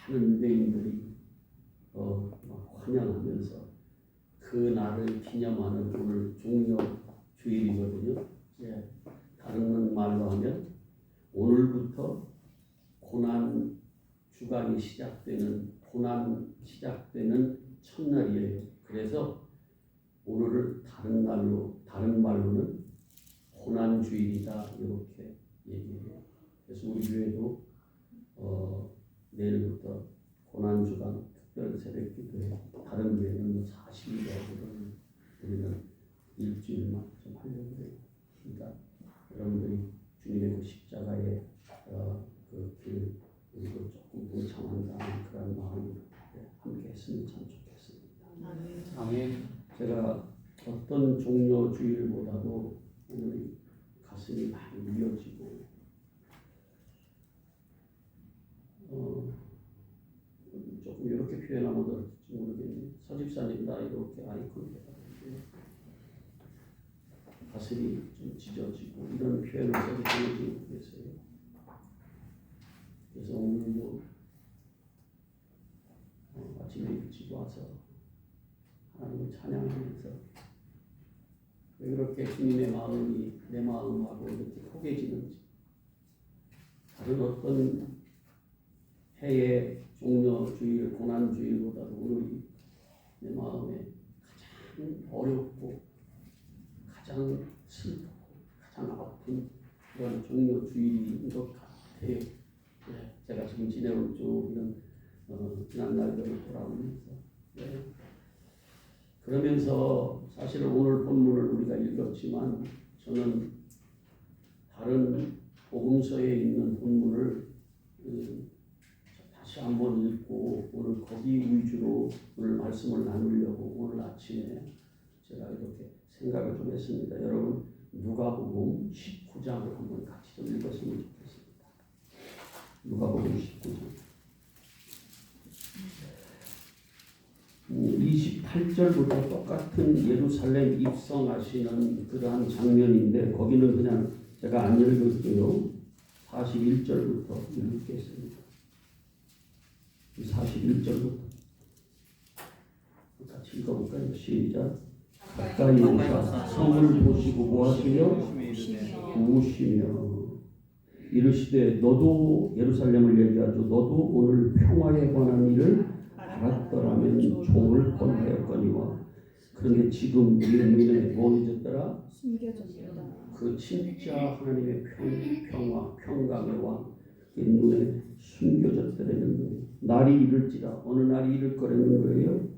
많은 유대인들이 환영하면서 그 날을 기념하는 오늘 종려 주일이거든요. 예, 다른 말로 하면 오늘부터 고난 주간이 시작되는 첫날이에요. 그래서 오늘을 다른 말로는 고난 주일이다 이렇게 얘기해요. 그래서 우리 교회도 내일부터 고난 주간 특별 새벽 기도회, 다른 교회는 40일이라고 우리는 일주일만 좀 하려고 해요. 그러니까 여러분들이 주님의 그 십자가의 그 길 우리도 조금 동참한다는 그런 마음으로 함께 했으면 참 좋겠습니다. 아멘. 제가 어떤 종려 주일보다도 오늘 가슴이 많이 미어지고 조금 이렇게 표현하면 어떨지 모르겠는데 서집사님과 이렇게 아이콘이 돼가지고 가슴이 좀 찢어지고 이런 표현을 써도 되는지 모르겠어요. 그래서 오늘도 아침에 일찍 와서 하나님을 찬양하면서 왜 그렇게 주님의 마음이 내 마음하고 이렇게 포개지는지, 다른 어떤 해의 종려주일, 고난주일보다도 오늘이 내 마음에 가장 어렵고 가장 슬프고 가장 아픈 그런 종려주일인 것 같아요. 네, 제가 지금 지내온 쭉 이런 지난 날들을 돌아오면서 그러면서 사실은 오늘 본문을 우리가 읽었지만 저는 다른 복음서에 있는 본문을 다시 한번 읽고 오늘 거기 위주로 오늘 말씀을 나누려고 오늘 아침에 제가 이렇게 생각을 좀 했습니다. 여러분 누가복음 19장을 한번 같이 좀 읽었으면 좋겠습니다. 누가복음 19장 28절부터 똑같은 예루살렘 입성하시는 그러한 장면인데 거기는 그냥 제가 안 읽을게요. 41절부터 읽겠습니다. 41절부터 같이 읽어볼까요? 시작. 가까이 오사 성을 보시고 뭐하시며 부으시며 이르시되 너도 예루살렘을 얘기하죠. 너도 오늘 평화에 관한 일을 알았더라면 종을 권하였거니와 그런데 지금 네 눈에 뭐 잊었더라? 숨겨졌다. 그 진짜 하나님의 평화, 평강의 왕 그 눈에 숨겨졌더라는 거예요. 날이 이를지라. 어느 날이 이를 거라는 거예요.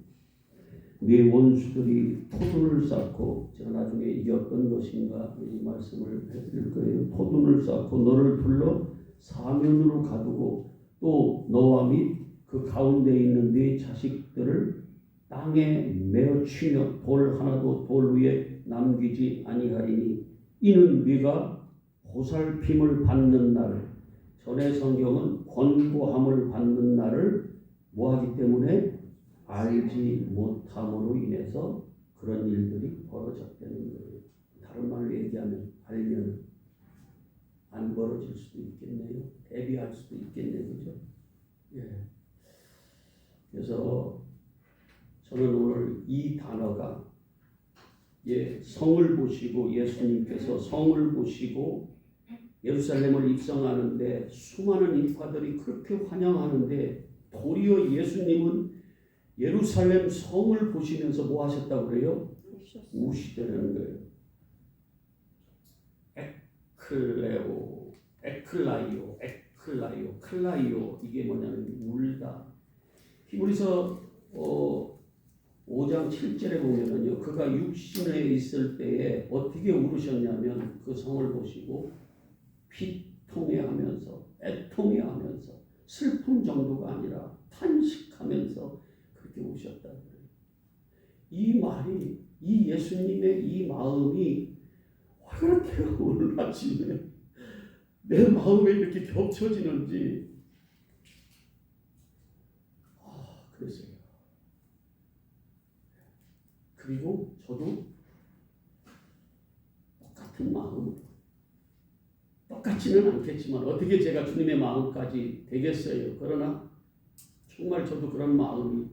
네 원수들이 포도를 쌓고, 제가 나중에 이게 어떤 것인가 이 말씀을 해드릴 거예요. 포도를 쌓고 너를 불러 사면으로 가두고 또 너와 및 그 가운데 있는 네 자식들을 땅에 메어 치며 돌 하나도 돌 위에 남기지 아니하리니 이는 네가 보살핌을 받는 날, 전의 성경은 권고함을 받는 날을 뭐하기 때문에 알지 못함으로 인해서 그런 일들이 벌어졌다는 거예요. 다른 말로 얘기하면 알면 안 벌어질 수도 있겠네요. 대비할 수도 있겠네요. 그죠? 예. 그래서 저는 오늘 이 단어가 성을 보시고 예수님께서 성을 보시고 예루살렘을 입성하는데 수많은 인파들이 그렇게 환영하는데 도리어 예수님은 예루살렘 성을 보시면서 뭐 하셨다고 그래요? 우시더라는 거예요. 클라이오 이게 뭐냐면 울다. 히브리서 5장 7절에 보면은요, 그가 육신에 있을 때에 어떻게 울으셨냐면 그 성을 보시고 비통해하면서 애통해하면서 슬픈 정도가 아니라 탄식하면서 그렇게 우셨다. 이 말이, 이 예수님의 이 마음이 왜 그렇게 오늘 아침에 내 마음에 이렇게 겹쳐지는지 그랬어요. 그리고 저도 똑같은 마음으로, 똑같지는 않겠지만 어떻게 제가 주님의 마음까지 되겠어요. 그러나 정말 저도 그런 마음이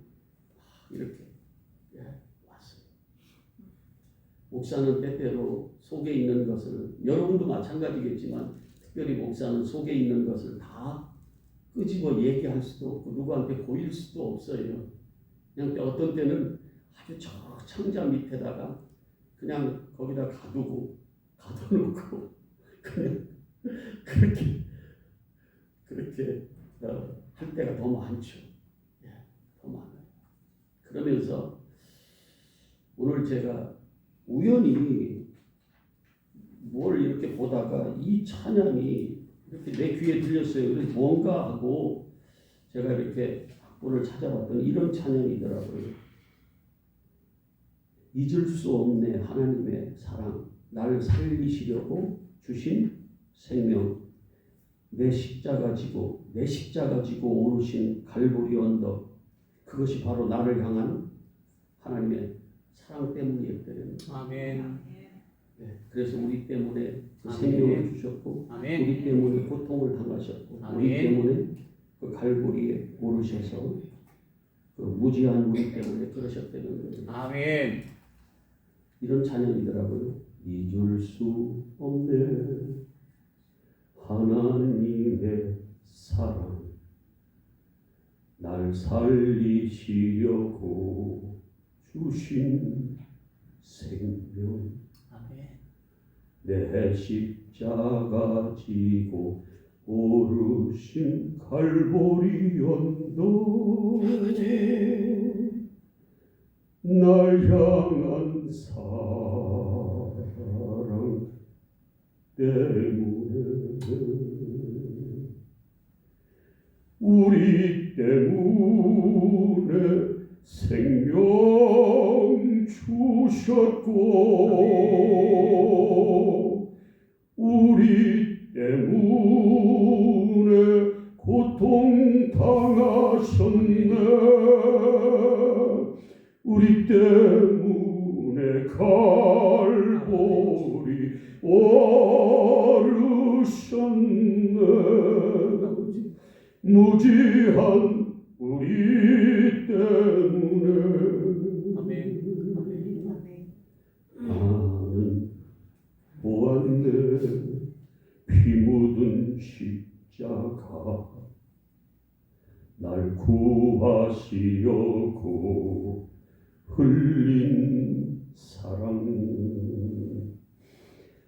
이렇게 왔어요. 목사는 때때로 속에 있는 것을, 여러분도 마찬가지겠지만 특별히 목사는 속에 있는 것을 다 끄집어 얘기할 수도 없고 누구한테 보일 수도 없어요. 그냥 어떤 때는 아주 저 창자 밑에다가 그냥 거기다 가두고 가둬놓고 그냥 그렇게 할 때가 더 많죠. 더 많아요. 그러면서 오늘 제가 우연히 뭘 이렇게 보다가 이 찬양이 이렇게 내 귀에 들렸어요. 그래서 뭔가 하고 제가 이렇게 악보를 찾아봤더니 이런 찬양이더라고요. 잊을 수 없네 하나님의 사랑, 나를 살리시려고 주신 생명, 내 십자가 지고 오르신 갈보리 언덕, 그것이 바로 나를 향한 하나님의 사랑 때문이었대요. 아멘. 네, 그래서 우리 때문에 그 생명을 주셨고, 아멘. 우리 때문에 고통을 당하셨고, 아멘. 우리 때문에 그 갈보리에 오르셔서 그 무지한 우리 때문에 그러셨다는 거예요. 아멘. 이런 찬양이더라고요. 잊을 수 없네 하나님의 사랑, 날 살리시려고 주신 생명, 내 십자가 지고 오르신 갈보리 언덕, 날 향한 사랑 때문에, 우리 때문에 생명 주셨고, 우리 때문에 고통 당하셨네, 우리 때문에 갈보리 오르셨네, 무지한 우리 때문에. 아멘. 나는 보았네 피 묻은 십자가, 날 구하시려고 흘린 사랑,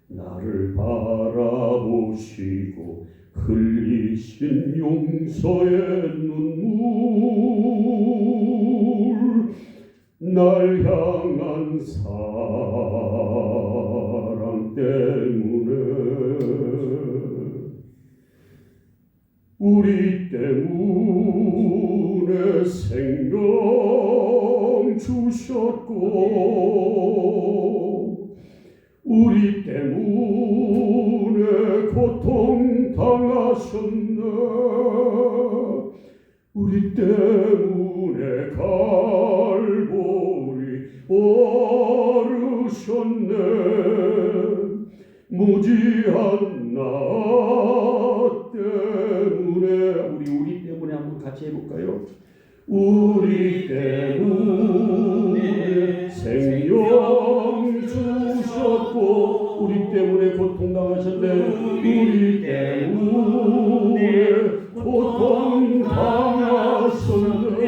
나를 바라보시고 흘리신 용서의 눈물, 날 향한 사랑 때문에, 우리 때문에 생명 주셨고, 우리 때문에 고통 당하셨네, 우리 때문에 갈보리 오르셨네, 무지한 나 때문에. 우리 때문에 한번 같이 해볼까요? 우리 때문에 생명 주셨고, 우리 때문에 고통 당하셨네, 우리 때문에 고통 당하셨네,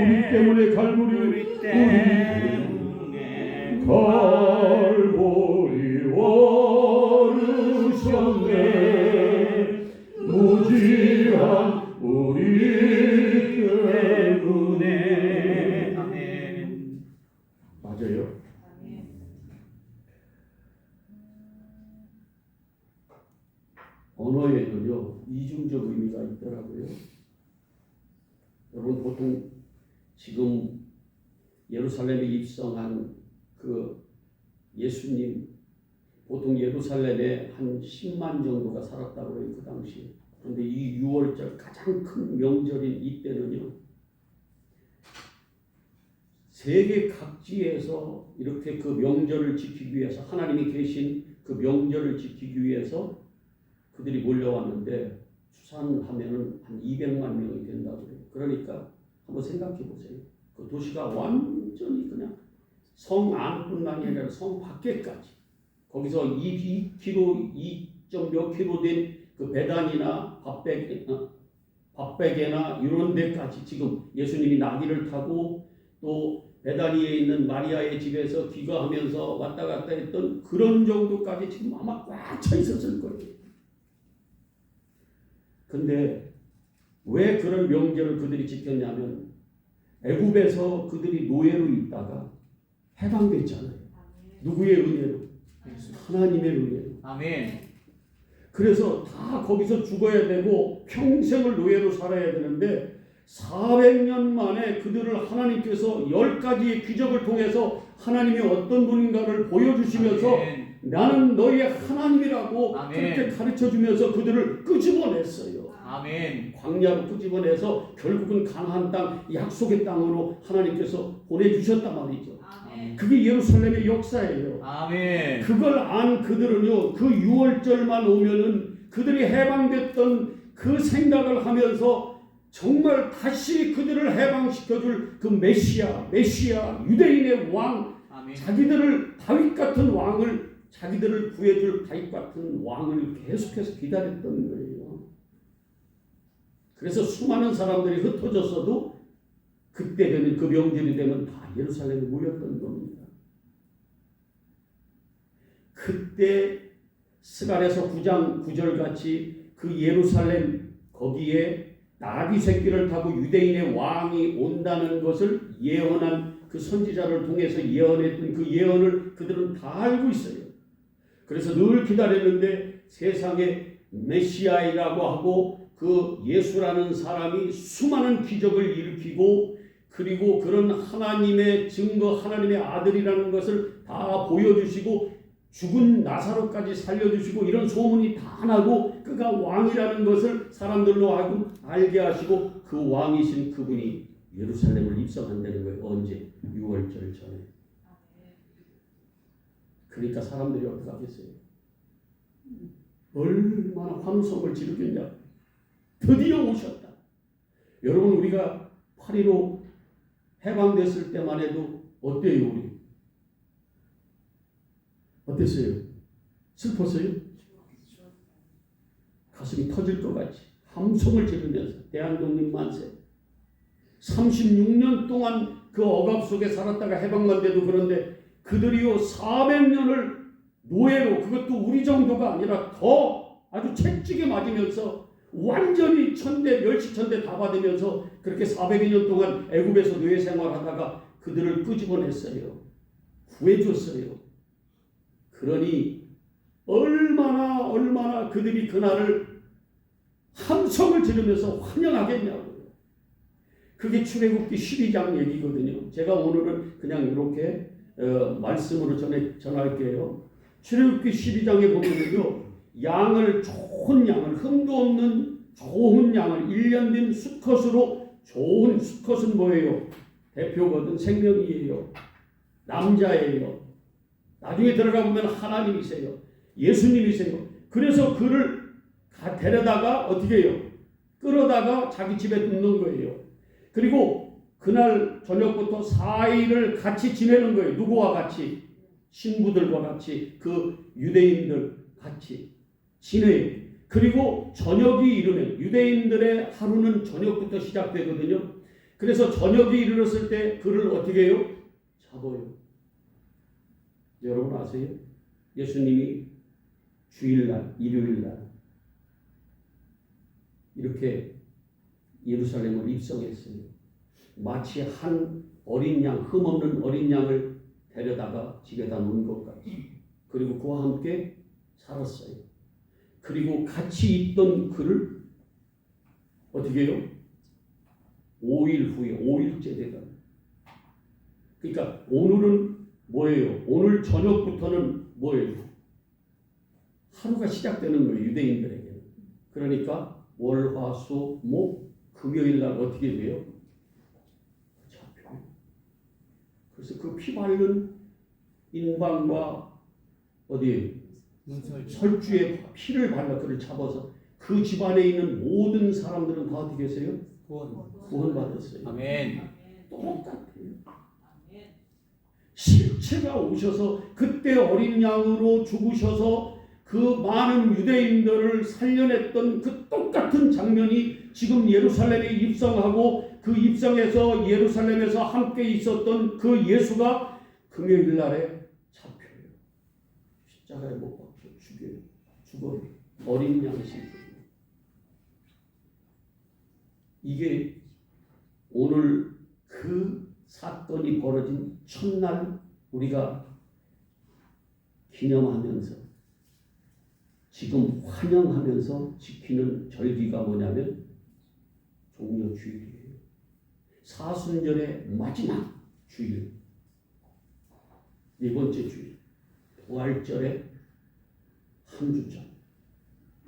우리 때문에 갈보리, 우리 때문에 갈보리 오르셨네, 무지한 우리 때문에. 아멘. 맞아요. 언어에도요 이중적 의미가 있더라고요. 여러분, 보통 지금 예루살렘에 입성한 그 예수님, 보통 예루살렘에 한 10만 정도가 살았다고 해요, 그 당시에. 그런데 이 6월절 가장 큰 명절인 이때는요, 세계 각지에서 이렇게 그 명절을 지키기 위해서, 하나님이 계신 그 명절을 지키기 위해서 그들이 몰려왔는데, 추산하면은 한 200만 명이 된다고 그래요. 그러니까 한번 생각해 보세요. 그 도시가 완전히 그냥 성 안뿐만이 아니라 성 밖에까지 거기서 2km, 2몇 킬로 된 그 베단이나 밧베게나 이런 데까지 지금 예수님이 나귀를 타고 또 베다니에 있는 마리아의 집에서 귀가하면서 왔다 갔다 했던 그런 정도까지 지금 아마 꽉 차 있었을 거예요. 근데 왜 그런 명제를 그들이 지켰냐면 애굽에서 그들이 노예로 있다가 해방됐잖아요. 누구의 은혜로? 하나님의 은혜로. 아멘. 그래서 다 거기서 죽어야 되고 평생을 노예로 살아야 되는데 400년 만에 그들을 하나님께서 10가지의 기적을 통해서 하나님이 어떤 분인가를 보여주시면서 아멘. 나는 너희의 하나님이라고 아멘. 그렇게 가르쳐주면서 그들을 끄집어냈어요. 아멘. 광야로 끄집어내서 결국은 가나안 땅, 약속의 땅으로 하나님께서 보내주셨단 말이죠. 아멘. 그게 예루살렘의 역사예요. 아멘. 그걸 안 그들은요, 그 6월절만 오면은 그들이 해방됐던 그 생각을 하면서 정말 다시 그들을 해방시켜줄 그 메시아, 유대인의 왕, 아멘. 자기들을 다윗 같은 왕을, 자기들을 구해줄 다윗 같은 왕을 계속해서 기다렸던 거예요. 그래서 수많은 사람들이 흩어졌어도 그때 되면 그 명절이 되면 다 예루살렘에 모였던 겁니다. 그때 스가랴서 9장 9절 같이 그 예루살렘 거기에 나귀 새끼를 타고 유대인의 왕이 온다는 것을 예언한 그 선지자를 통해서 예언했던 그 예언을 그들은 다 알고 있어요. 그래서 늘 기다렸는데 세상에 메시아이라고 하고 그 예수라는 사람이 수많은 기적을 일으키고 그리고 그런 하나님의 증거, 하나님의 아들이라는 것을 다 보여주시고 죽은 나사로까지 살려주시고 이런 소문이 다 나고 그가 왕이라는 것을 사람들로 하여금 알게 하시고 그 왕이신 그분이 예루살렘을 입성한다는 거예요. 언제? 6월절 전에. 그러니까 사람들이 어떻게 하겠어요? 얼마나 환성을 지르겠냐. 드디어 오셨다. 여러분 우리가 8.15 해방됐을 때만 해도 어때요 우리? 어땠어요? 슬펐어요? 가슴이 터질 것 같이 함성을 지르면서 대한독립 만세. 36년 동안 그 억압 속에 살았다가 해방만 돼도 그런데 그들이요 400년을 노예로, 그것도 우리 정도가 아니라 더 아주 채찍에 맞으면서 완전히 천대, 멸시천대 다 받으면서 그렇게 400여 년 동안 애굽에서 노예 생활하다가 그들을 끄집어냈어요. 구해줬어요. 그러니 얼마나 그들이 그날을 함성을 지르면서 환영하겠냐고요. 그게 출애굽기 12장 얘기거든요. 제가 오늘은 그냥 이렇게 말씀으로 전할게요. 출애굽기 12장에 보면요, 양을 좋은 양을 흠도 없는 좋은 양을 1년 된 수컷으로, 좋은 수컷은 뭐예요? 대표거든. 생명이에요. 남자예요. 나중에 들어가 보면 하나님이세요. 예수님이세요. 그래서 그를 데려다가 어떻게 해요? 끌어다가 자기 집에 눕는 거예요. 그리고 그날 저녁부터 4일을 같이 지내는 거예요. 누구와 같이? 신부들과 같이, 그 유대인들 같이 지내요. 그리고 저녁이 이르면, 유대인들의 하루는 저녁부터 시작되거든요. 그래서 저녁이 이르렀을 때 그를 어떻게 해요? 잡아요. 여러분 아세요? 예수님이 주일날, 일요일날 이렇게 예루살렘을 입성했어요. 마치 한 어린 양, 흠없는 어린 양을 데려다가 집에다 놓은 것 같이. 그리고 그와 함께 살았어요. 그리고 같이 있던 그를 어떻게 해요? 5일 후에, 5일째 되다. 그러니까 오늘은 뭐예요? 오늘 저녁부터는 뭐예요? 하루가 시작되는 거예요. 유대인들에게는. 그러니까 월, 화, 수, 목, 금요일 날 어떻게 돼요? 잡혀요. 그래서 그 피 바른 인방과 어디에 설주에 피를 발라 그를 잡아서 그 집안에 있는 모든 사람들은 다 어떻게 했어요? 구원받았어요. 아멘. 똑같아요. 실체가 오셔서 그때 어린 양으로 죽으셔서 그 많은 유대인들을 살려냈던 그 똑같은 장면이 지금 예루살렘에 입성하고 그 입성해서 예루살렘에서 함께 있었던 그 예수가 금요일 날에 잡혀요. 십자가에 못 박혀 죽어요. 어린 양식. 이게 오늘 그 사건이 벌어진 첫날 우리가 기념하면서 지금 환영하면서 지키는 절기가 뭐냐면 종려주일이에요. 사순절의 마지막 주일, 네 번째 주일, 부활절의 한 주 전,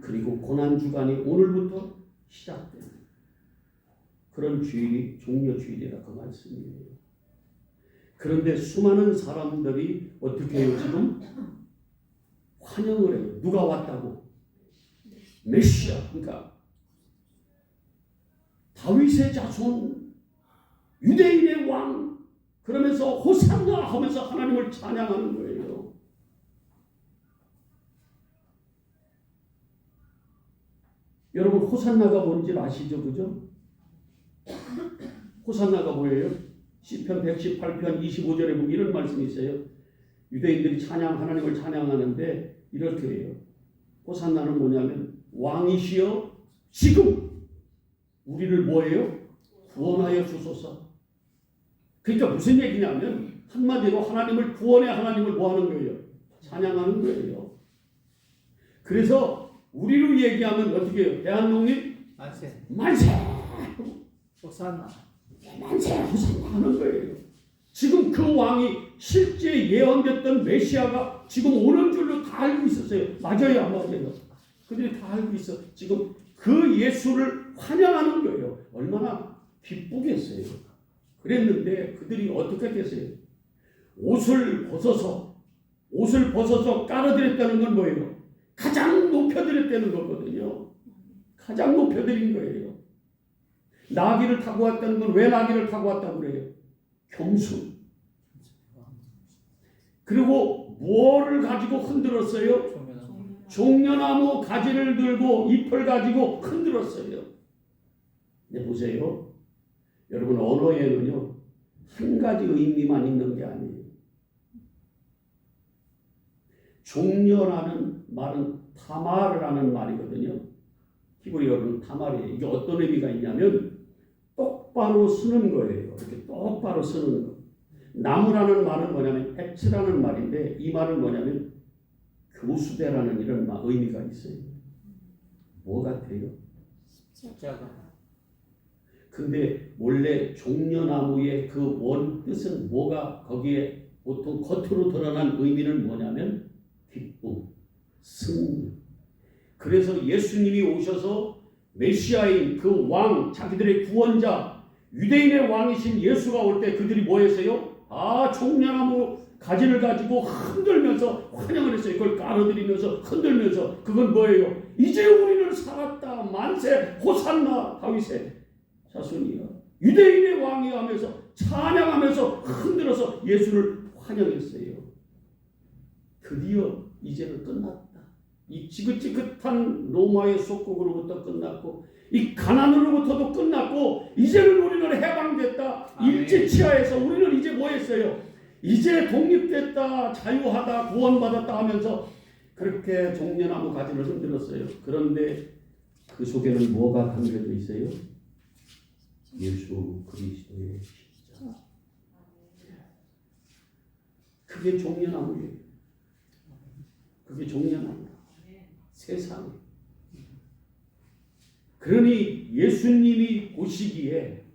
그리고 고난주간이 오늘부터 시작되는 그런 주일이 종려주일이라 그 말씀이에요. 그런데 수많은 사람들이 어떻게 해요? 지금 환영을 해요. 누가 왔다고? 메시아, 그러니까 다윗의 자손, 유대인의 왕, 그러면서 호산나 하면서 하나님을 찬양하는 거예요. 여러분 호산나가 뭔지 아시죠? 그죠? 호산나가 뭐예요? 시편 118편 25절에 보면 이런 말씀이 있어요. 유대인들이 하나님을 찬양하는데 이렇게 해요. 호산나는 뭐냐면 왕이시여 지금 우리를 뭐예요? 구원하여 주소서. 그러니까 무슨 얘기냐면 한마디로 하나님을 구원의 하나님을 뭐 하는 거예요? 찬양하는 거예요. 그래서 우리로 얘기하면 어떻게 해요? 대한민국이 만세. 만세! 호산나. 만세! 호산나 하는 거예요. 지금 그 왕이 실제 예언됐던 메시아가 지금 오는 줄로 다 알고 있었어요. 맞아요, 안 맞아요? 그들이 다 알고 있어. 지금 그 예수를 환영하는 거예요. 얼마나 기쁘겠어요. 그랬는데 그들이 어떻게 됐어요? 옷을 벗어서 깔아드렸다는 건 뭐예요? 가장 높여드렸다는 거거든요. 가장 높여드린 거예요. 나귀를 타고 왔다는 건 왜 나귀를 타고 왔다고 그래요? 겸손. 그리고 뭐를 가지고 흔들었어요? 종려나무 가지를 들고 잎을 가지고 흔들었어요. 근데 보세요. 여러분 언어에는요 한 가지 의미만 있는 게 아니에요. 종려라는 말은 타마르라는 말이거든요. 히브리어로는 타마르예요. 이게 어떤 의미가 있냐면 똑바로 서는 거예요. 이렇게 똑바로 서는 거. 나무라는 말은 뭐냐면 엑스라는 말인데 이 말은 뭐냐면 교수대라는 이런 의미가 있어요. 뭐 같아요? 십자가. 근데 원래 종려나무의 그 원 뜻은 뭐가 거기에 보통 겉으로 드러난 의미는 뭐냐면 기쁨, 승리. 그래서 예수님이 오셔서 메시아인 그 왕, 자기들의 구원자, 유대인의 왕이신 예수가 올 때 그들이 뭐 했어요? 종려나무 가지를 가지고 흔들면서 환영을 했어요. 그걸 깔아드리면서 흔들면서 그건 뭐예요? 이제 우리는 살았다. 만세 호산나 다윗의 자손이야. 유대인의 왕이 하면서 찬양하면서 흔들어서 예수를 환영했어요. 드디어 이제는 끝났다. 이 지긋지긋한 로마의 속국으로부터 끝났고 이 가난으로부터도 끝났고 이제는 우리는 해방됐다. 일제치하에서 우리는 이제 뭐 했어요? 이제 독립됐다. 자유하다. 구원받았다 하면서 그렇게 종려나무 가지를 흔들었어요. 그런데 그 속에는 뭐가 담겨져 있어요? 예수 그리스도의 십자가. 그게 종려나무예요. 그게 종려나무예요. 세상에. 그러니 예수님이 오시기에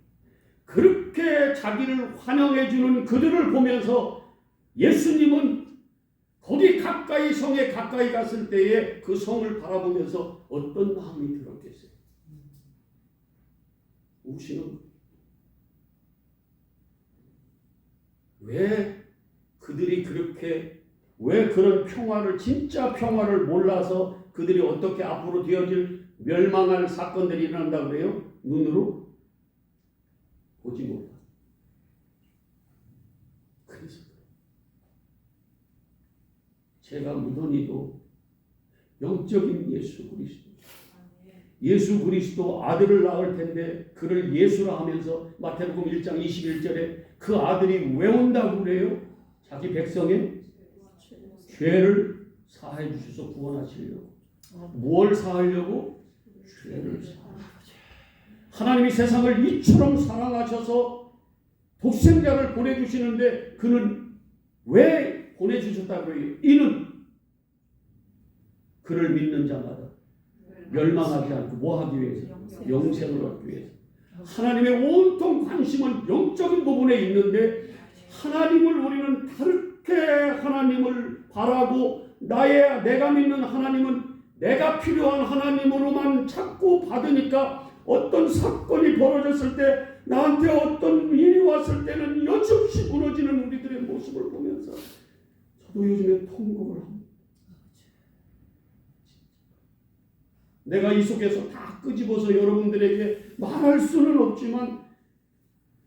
그렇게 자기를 환영해주는 그들을 보면서 예수님은 거기 가까이 성에 가까이 갔을 때에 그 성을 바라보면서 어떤 마음이 들었겠어요? 우시는 거예요. 왜 그들이 그렇게 왜 그런 평화를 진짜 평화를 몰라서 그들이 어떻게 앞으로 되어질 멸망할 사건들이 일어난다 그래요. 눈으로 보지 못하. 그래서 제가 무던히도 영적인 예수 그리스도, 예수 그리스도 아들을 낳을 텐데 그를 예수라 하면서 마태복음 1장 21절에 그 아들이 왜 온다고 그래요? 자기 백성의 죄를 사해 주셔서 구원하시려고. 뭘 사하려고? 죄를 사하려고. 하나님이 세상을 이처럼 사랑하셔서 독생자를 보내주시는데 그는 왜 보내주셨다고 해요? 이는 그를 믿는 자마다 멸망하지 않고 뭐 하기 위해서? 영생을 얻기 위해서. 하나님의 온통 관심은 영적인 부분에 있는데 하나님을 우리는 다르게 하나님을 바라고 내가 믿는 하나님은 내가 필요한 하나님으로만 자꾸 받으니까 어떤 사건이 벌어졌을 때 나한테 어떤 일이 왔을 때는 여지없이 무너지는 우리들의 모습을 보면서 저도 요즘에 통곡을 합니다. 내가 이 속에서 다 끄집어서 여러분들에게 말할 수는 없지만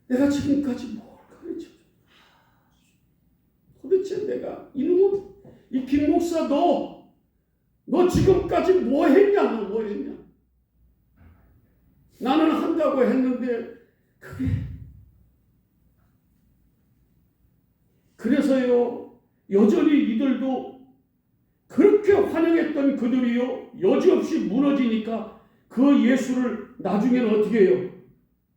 내가 지금까지 뭘 가르쳐줘? 도대체 내가 이놈 이 김 목사 너 지금까지 뭐 했냐? 너 뭐 했냐? 나는 한다고 했는데 그게 그래서요 여전히 이들도 그렇게 환영했던 그들이요 여지없이 무너지니까 그 예수를 나중에는 어떻게 해요?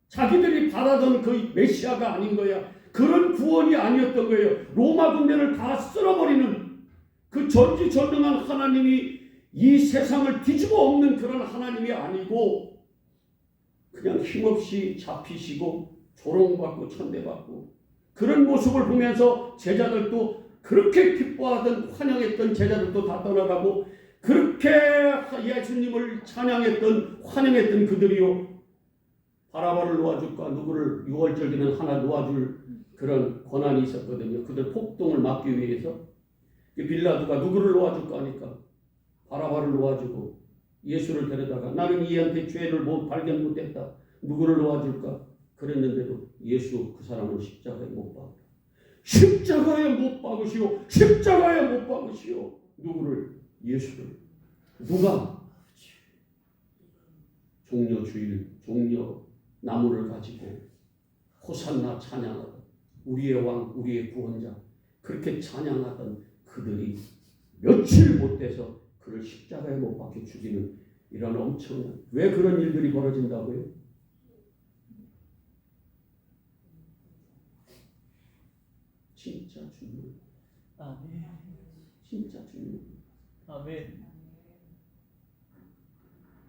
자기들이 바라던 그 메시아가 아닌 거야. 그런 구원이 아니었던 거예요. 로마 군대를 다 쓸어버리는 그 전지전능한 하나님이 이 세상을 뒤집어 엎는 그런 하나님이 아니고 그냥 힘없이 잡히시고 조롱받고 천대받고 그런 모습을 보면서 제자들도 그렇게 기뻐하던 환영했던 제자들도 다 떠나가고 그렇게 예수님을 찬양했던 환영했던 그들이요 바라바를 놓아줄까 누구를 6월절기는 하나 놓아줄 그런 권한이 있었거든요. 그들 폭동을 막기 위해서 빌라도가 누구를 놓아줄까 하니까 바라바를 놓아주고 예수를 데려다가 나는 이한테 죄를 발견 못했다. 누구를 놓아줄까? 그랬는데도 예수 그 사람은 십자가에 못 박아. 십자가에 못 박으시오. 십자가에 못 박으시오. 누구를? 예수를. 누가? 종려 주일, 종려 나무를 가지고 호산나 찬양하던 우리의 왕, 우리의 구원자 그렇게 찬양하던 그들이 며칠 못 돼서 그를 십자가에 못 박혀 죽이는 이런 엄청난 왜 그런 일들이 벌어진다고요? 진짜 주님. 아멘. 진짜 주님. 아멘.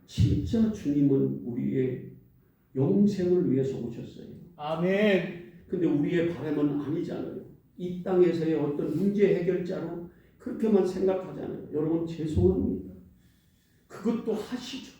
진짜 주님은 우리의 영생을 위해서 오셨어요. 아멘. 근데 우리의 바람은 아니잖아요. 이 땅에서의 어떤 문제 해결자로 그렇게만 생각하잖아요. 여러분 죄송합니다. 그것도 하시죠.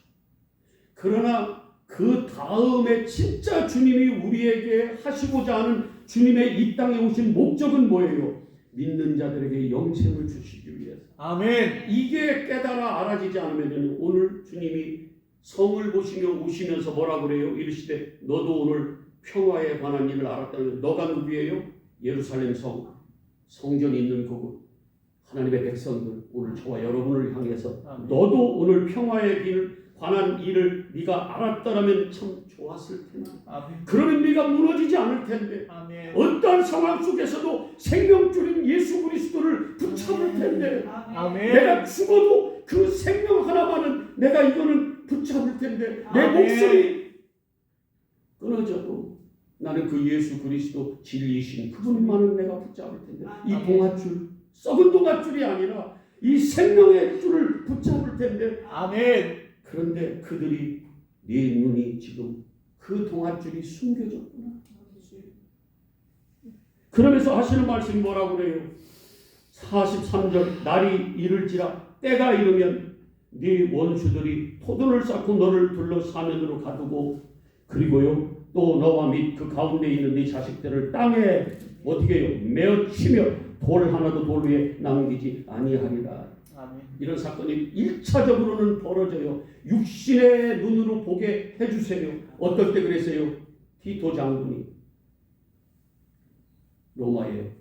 그러나 그 다음에 진짜 주님이 우리에게 하시고자 하는 주님의 이 땅에 오신 목적은 뭐예요? 믿는 자들에게 영생을 주시기 위해서. 아멘. 이게 깨달아 알아지지 않으면 오늘 주님이 성을 보시며 오시면서 뭐라 그래요? 이르시되 너도 오늘 평화에 관한 일을 알았다는 너가 누구예요? 예루살렘 성전이 있는 그곳 하나님의 백성들 오늘 저와 여러분을 향해서 아멘. 너도 오늘 평화에 관한 일을 네가 알았더라면 참 좋았을 텐데 아멘. 그러면 네가 무너지지 않을 텐데 아멘. 어떠한 상황 속에서도 생명줄인 예수 그리스도를 붙잡을 텐데 아멘. 내가 죽어도 그 생명 하나만은 내가 이거는 붙잡을 텐데 내 아멘. 목숨이 끊어져도 나는 그 예수 그리스도 진리이신 그분만은 내가 붙잡을 텐데 이 아멘. 동아줄 썩은 동아줄이 아니라 이 생명의 줄을 붙잡을 텐데 아멘. 그런데 그들이 네 눈이 지금 그 동아줄이 숨겨졌구나. 그러면서 하시는 말씀이 뭐라고 그래요? 43절 날이 이를지라 때가 이르면 네 원수들이 포도를 쌓고 너를 둘러 사면으로 가두고 그리고요 또 너와 및 그 가운데 있는 네 자식들을 땅에 어떻게 해요? 메어 치며 돌 하나도 돌 위에 남기지 아니하리라. 아멘. 이런 사건이 1차적으로는 벌어져요. 육신의 눈으로 보게 해주세요. 어떨 때 그랬어요? 티토 장군이 로마의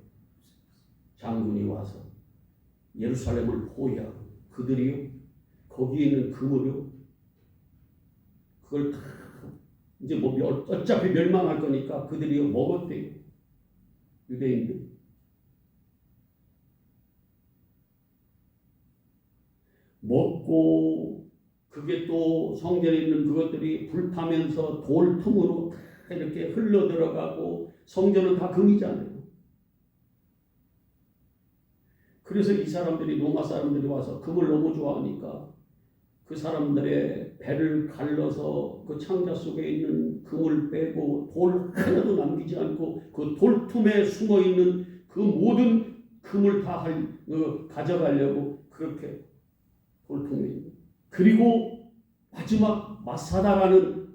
장군이 와서 예루살렘을 포위하고 그들이요 거기에 있는 금을요 그걸 다 이제 뭐 어차피 멸망할 거니까 그들이요 먹었대요. 유대인들. 먹고 그게 또 성전에 있는 그것들이 불타면서 돌 틈으로 다 이렇게 흘러 들어가고 성전은 다 금이잖아요. 그래서 이 사람들이 로마 사람들이 와서 금을 너무 좋아하니까 그 사람들의 배를 갈라서 그 창자 속에 있는 금을 빼고 돌 하나도 남기지 않고 그 돌틈에 숨어 있는 그 모든 금을 다 가져가려고 그렇게 돌틈에 있는. 그리고 마지막 마사다라는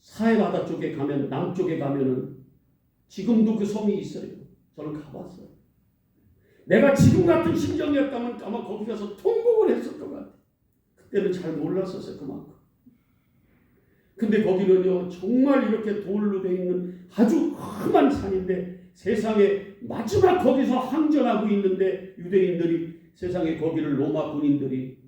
사해바다 쪽에 가면 남쪽에 가면은 지금도 그 성이 있어요. 저는 가봤어요. 내가 지금 같은 심정이었다면 아마 거기 가서 통곡을 했을 것 같아요. 그때는 잘 몰랐었어요. 그만큼. 근데 거기는요 정말 이렇게 돌로 되어 있는 아주 험한 산인데 세상에 마지막 거기서 항전하고 있는데 유대인들이 세상에 거기를 로마 군인들이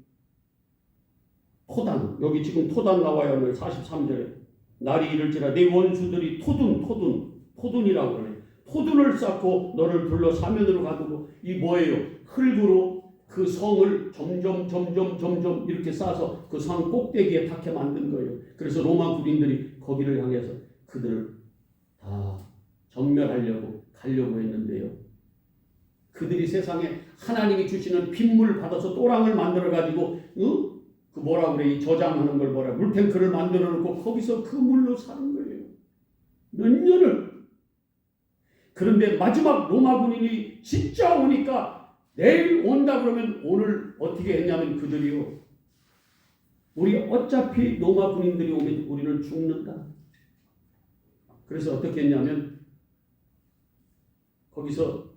토단 여기 지금 토단 나와요. 43절에 날이 이를지라 내 원수들이 토둔이라고 그래요. 토둔을 쌓고 너를 둘러 사면으로 가두고 이 뭐예요? 흙으로 그 성을 점점 이렇게 쌓아서 그 산 꼭대기에 닿게 만든 거예요. 그래서 로마 군인들이 거기를 향해서 그들을 다 전멸하려고 가려고 했는데요. 그들이 세상에 하나님이 주시는 빗물 받아서 또랑을 만들어 가지고 그 뭐라 그래 이 저장하는 걸 뭐라 물탱크를 만들어 놓고 거기서 그 물로 사는 거예요. 몇 년을. 그런데 마지막 로마 군인이 진짜 오니까 내일 온다 그러면 오늘 어떻게 했냐면 그들이요. 우리 어차피 로마 군인들이 오면 우리는 죽는다. 그래서 어떻게 했냐면 거기서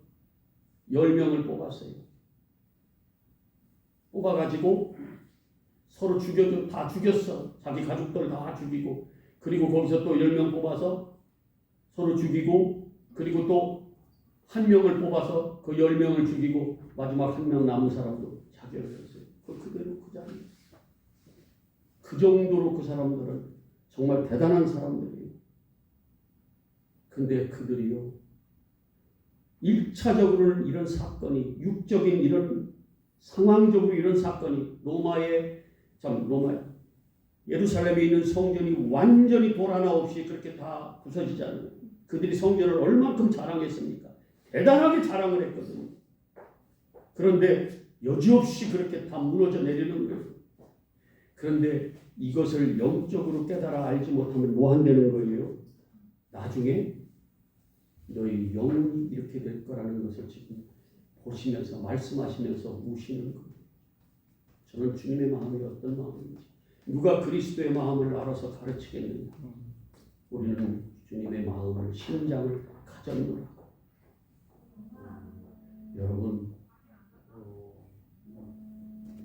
10명을 뽑았어요. 뽑아가지고 서로 죽여줘. 다 죽였어. 자기 가족들 다 죽이고 그리고 거기서 또 10명 뽑아서 서로 죽이고 그리고 또 한 명을 뽑아서 그 10명을 죽이고 마지막 한 명 남은 사람도 자결을 했어요. 그대로 그 자리에. 그 정도로 그 사람들은 정말 대단한 사람들이에요. 근데 그들이요. 1차적으로는 이런 사건이 육적인 이런 상황적으로 이런 사건이 예루살렘에 있는 성전이 완전히 돌 하나 없이 그렇게 다 부서지지 않아요. 그들이 성전을 얼만큼 자랑했습니까? 대단하게 자랑을 했거든요. 그런데 여지없이 그렇게 다 무너져 내리는 거예요. 그런데 이것을 영적으로 깨달아 알지 못하면 뭐 한다는 거예요? 나중에 너희 영혼이 이렇게 될 거라는 것을 지금 보시면서 말씀하시면서 우시는 거예요. 저는 주님의 마음이 어떤 마음인지 누가 그리스도의 마음을 알아서 가르치겠느냐. 우리는 주님의 마음을 심장을 가졌노라. 여러분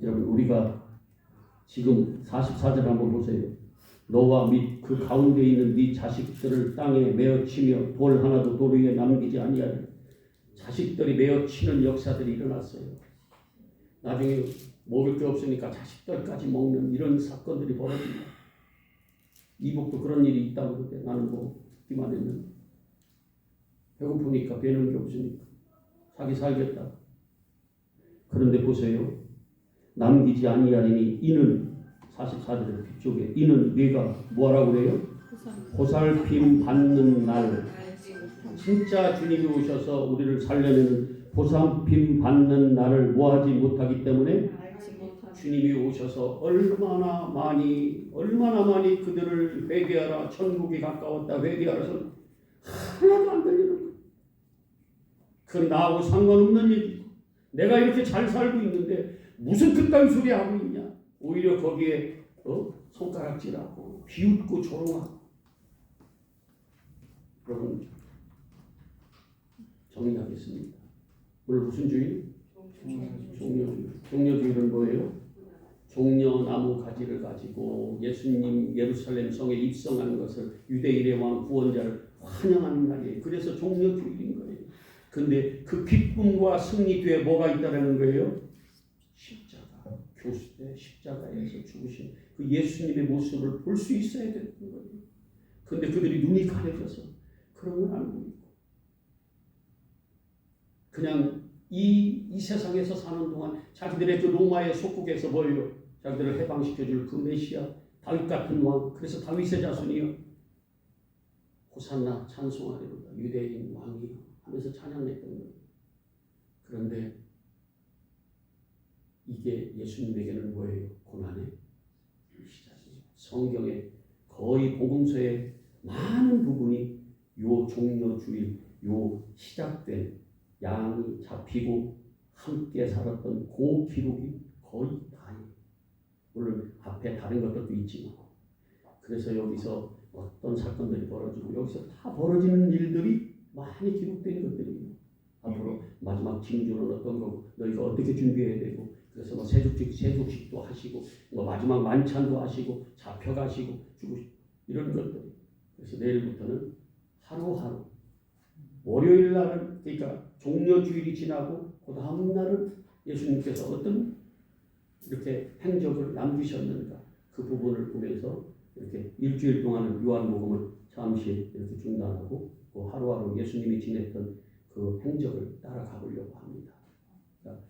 우리가 지금 44절 한번 보세요. 너와 및 그 가운데 있는 네 자식들을 땅에 메어치며 돌 하나도 돌 위에 남기지 아니하리라. 자식들이 메어치는 역사들이 일어났어요. 나중에 먹을 게 없으니까 자식들까지 먹는 이런 사건들이 벌어집니다. 이복도 그런 일이 있다고 그러는데 나는 뭐 듣기만 했는데 배고프니까 배는 게 없으니까 자기 살겠다. 그런데 보세요. 남기지 아니하리니 이는 44절 뒤쪽에 이는 네가 뭐라고 그래요? 보살핌 받는 날. 진짜 주님이 오셔서 우리를 살려내는 보살핌 받는 날을 뭐하지 못하기 때문에 주님이 오셔서 얼마나 많이 그들을 회개하라 천국이 가까웠다 회개하라서 하나도 안 들리는 거예요. 그건 나하고 상관없는 얘기고 내가 이렇게 잘 살고 있는데 무슨 그딴 소리 하고 있냐. 오히려 거기에 손가락질하고 비웃고 조롱하고. 여러분 정리하겠습니다. 오늘 무슨 주일? 종려주일은 뭐예요? 종려나무 가지를 가지고 예수님 예루살렘 성에 입성하는 것을 유대인의 왕 구원자를 환영하는 날이에요. 그래서 종려주일인 거예요. 근데 그 기쁨과 승리 뒤에 뭐가 있다는 거예요? 십자가. 교수대 십자가에서 죽으신 그 예수님의 모습을 볼 수 있어야 되는 거예요. 근데 그들이 눈이 가려져서 그런 건 안 보이고 그냥 이 세상에서 사는 동안 자기들의 그 로마의 속국에서 뭐예요? 자기들을 해방시켜줄 그 메시아 다윗 같은 왕. 그래서 다윗의 자손이요 호산나 찬송하리로다 유대인 왕이요 하면서 찬양했던 거예요. 그런데 이게 예수님에게는 뭐예요? 고난의 시작이에요. 성경에 거의 복음서의 많은 부분이 요 종려주일 요 시작된 양이 잡히고 함께 살았던 그 기록이 거의 다예요. 물론 앞에 다른 것들도 있지만 그래서 여기서 어떤 사건들이 벌어지고 여기서 다 벌어지는 일들이 많이 기록된 것들이에요. 앞으로 마지막 징조는 어떤 거고 너희가 어떻게 준비해야 되고 그래서 뭐 세족식도 하시고 뭐 마지막 만찬도 하시고 잡혀가시고 죽으시고 이런 것들. 그래서 내일부터는 하루하루 월요일 날은 그러니까 종려주일이 지나고 그 다음 날은 예수님께서 어떤 이렇게 행적을 남기셨는가 그 부분을 보면서 이렇게 일주일 동안은 요한복음을 잠시 이렇게 중단하고 그 하루하루 예수님이 지냈던 그 행적을 따라가 보려고 합니다. 그러니까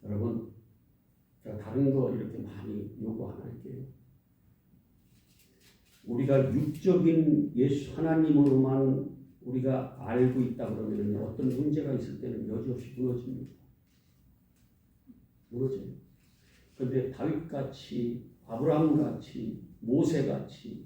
여러분 제가 다른 거 이렇게 많이 요구 안 할게요. 우리가 육적인 예수 하나님으로만 우리가 알고 있다 그러면 어떤 문제가 있을 때는 여지없이 무너집니다. 무너져요. 그런데 다윗같이 아브라함같이 모세같이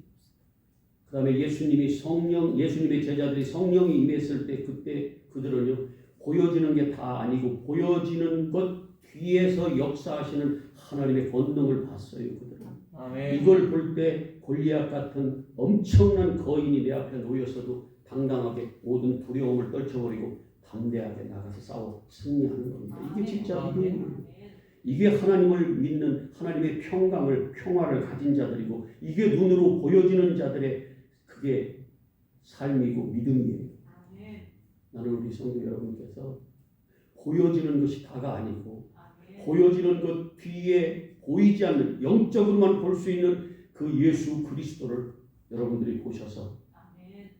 그 다음에 예수님의 제자들이 성령이 임했을 때 그때 그들은요 보여지는 게 다 아니고 보여지는 것 뒤에서 역사하시는 하나님의 권능을 봤어요. 그들은. 아멘. 이걸 볼 때 골리앗 같은 엄청난 거인이 내 앞에 놓였어도 당당하게 모든 두려움을 떨쳐버리고 담대하게 나가서 싸워 승리하는 겁니다. 이게 진짜 믿음이에요. 이게 하나님을 믿는 하나님의 평화를 가진 자들이고 이게 눈으로 보여지는 자들의 그게 삶이고 믿음이에요. 나는 우리 성도 여러분께서 보여지는 것이 다가 아니고 보여지는 것 뒤에 보이지 않는 영적으로만 볼 수 있는 그 예수 그리스도를 여러분들이 보셔서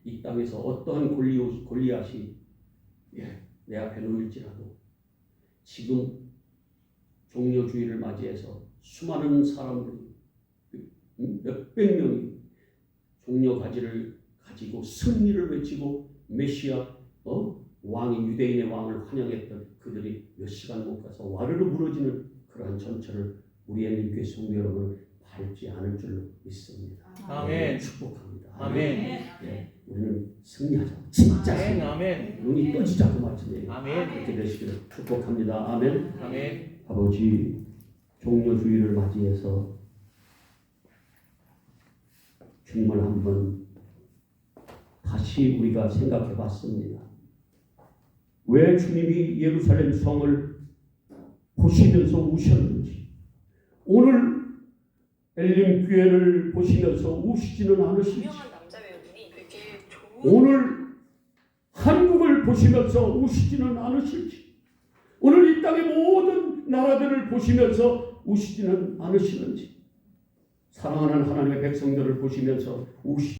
이 땅에서 어떠한 골리앗이 내 앞에 놓일지라도 지금 종려주의를 맞이해서 수많은 사람들이 몇백 명이 종려가지를 가지고 승리를 외치고 메시아 왕인 유대인의 왕을 환영했던 그들이 몇 시간 못 가서 와르르 무너지는 그러한 전철을 우리 애민교회 성도 여러분은 밟지 않을 줄로 믿습니다. 아멘. 축복합니다. 아멘. 예, 우리는 승리하자. 진짜 승리. 아멘. 눈이 떠지지 않고 말씀해요. 아멘. 그렇게 되시기를 축복합니다. 아멘. 아멘. 아버지 종려주의를 맞이해서 주님을 한번 다시 우리가 생각해 봤습니다. 왜 주님이 예루살렘 성을 보시면서 우셨는지 오늘 엘림교회를 보시면서 우시지는 않으실지 오늘 한국을 보시면서 우시지는 않으실지 오늘 이 땅의 모든 나라들을 보시면서 우시지는 않으시는지 사랑하는 하나님의 백성들을 보시면서 우시